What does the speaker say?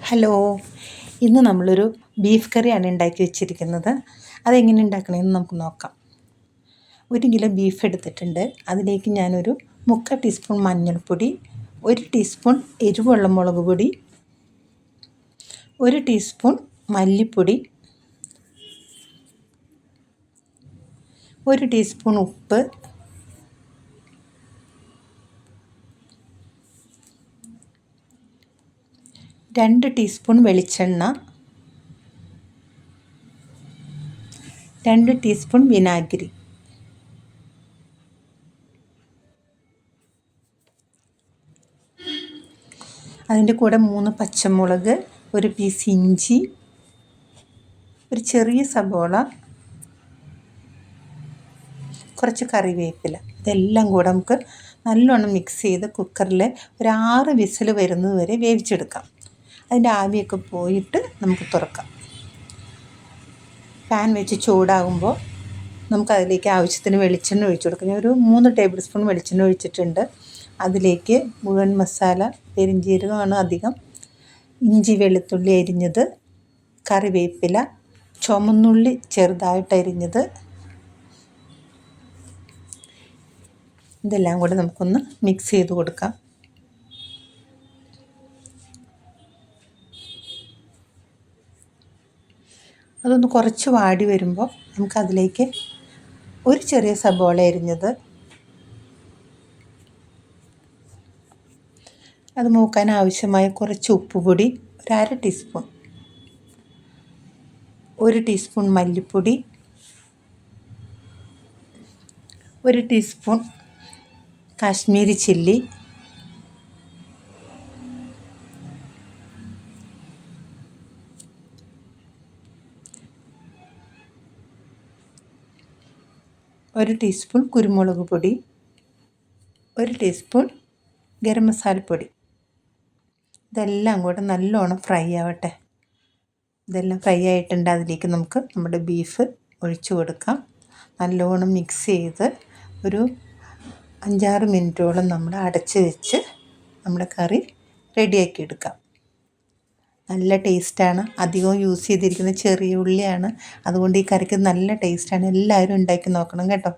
Hello, ഇന്ന് നമ്മളൊരു beef കറിയാണ് ഉണ്ടാക്കി വെച്ചിരിക്കുന്നത്. അതെങ്ങനെ ഉണ്ടാക്കണമെന്ന് നമുക്ക് നോക്കാം. 1 കിലോ ബീഫ് എടുത്തിട്ടുണ്ട്. അതിലേക്ക് ഞാനൊരു 3/4 ടീസ്പൂൺ മഞ്ഞൾപ്പൊടി, 1 ടീസ്പൂൺ എരിവുള്ള മുളക് പൊടി, 1 ടീസ്പൂൺ മല്ലിപ്പൊടി, 1 ടീസ്പൂൺ ഉപ്പ്, 2 ടീസ്പൂൺ വെളിച്ചെണ്ണ, 2 ടീസ്പൂൺ വിനാഗിരി. അതിൻ്റെ കൂടെ 3 പച്ചമുളക്, 1 പീസ് ഇഞ്ചി, ഒരു ചെറിയ സബോള, കുറച്ച് കറിവേപ്പില. ഇതെല്ലാം കൂടെ നമുക്ക് നല്ലോണം മിക്സ് ചെയ്ത് കുക്കറിൽ ഒരു 6 വിസിൽ വരുന്നത് വരെ വേവിച്ചെടുക്കാം. അതിൻ്റെ ആവിയൊക്കെ പോയിട്ട് നമുക്ക് തുറക്കാം. പാൻ വെച്ച് ചൂടാകുമ്പോൾ നമുക്കതിലേക്ക് ആവശ്യത്തിന് വെളിച്ചെണ്ണ ഒഴിച്ചു കൊടുക്കാം. ഞാൻ ഒരു 3 ടേബിൾ സ്പൂൺ വെളിച്ചെണ്ണ ഒഴിച്ചിട്ടുണ്ട്. അതിലേക്ക് മുഴുവൻ മസാല, പെരുംജീരകമാണ് അധികം, ഇഞ്ചി വെളുത്തുള്ളി അരിഞ്ഞത്, കറിവേപ്പില, ചുവന്നുള്ളി ചെറുതായിട്ട് അരിഞ്ഞത്, ഇതെല്ലാം കൂടെ നമുക്കൊന്ന് മിക്സ് ചെയ്ത് കൊടുക്കാം. അതൊന്ന് കുറച്ച് വാടി വരുമ്പോൾ നമുക്കതിലേക്ക് ഒരു ചെറിയ സബോള അരിഞ്ഞത്, അത് മൂക്കാൻ ആവശ്യമായ കുറച്ച് ഉപ്പുപൊടി, ഒരു 1/2 ടീസ്പൂൺ, 1 ടീസ്പൂൺ മല്ലിപ്പൊടി, 1 ടീസ്പൂൺ കാശ്മീരി ചില്ലി, ഒരു ടീസ്പൂൺ കുരുമുളക് പൊടി, 1 ടീസ്പൂൺ ഗരം മസാലപ്പൊടി. ഇതെല്ലാം കൂടെ നല്ലോണം ഫ്രൈ ആവട്ടെ. ഇതെല്ലാം ഫ്രൈ ആയിട്ടുണ്ട്. അതിലേക്ക് നമുക്ക് നമ്മുടെ ബീഫ് ഒഴിച്ചു കൊടുക്കാം. നല്ലോണം മിക്സ് ചെയ്ത് ഒരു 5-6 മിനിറ്റോളം നമ്മൾ അടച്ച് വെച്ച് നമ്മുടെ കറി റെഡിയാക്കി എടുക്കാം. നല്ല ടേസ്റ്റാണ്. അധികം യൂസ് ചെയ്തിരിക്കുന്നത് ചെറിയ ഉള്ളിയാണ്. അതുകൊണ്ട് ഈ കറിക്ക് നല്ല ടേസ്റ്റാണ്. എല്ലാവരും ഉണ്ടാക്കി നോക്കണം കേട്ടോ.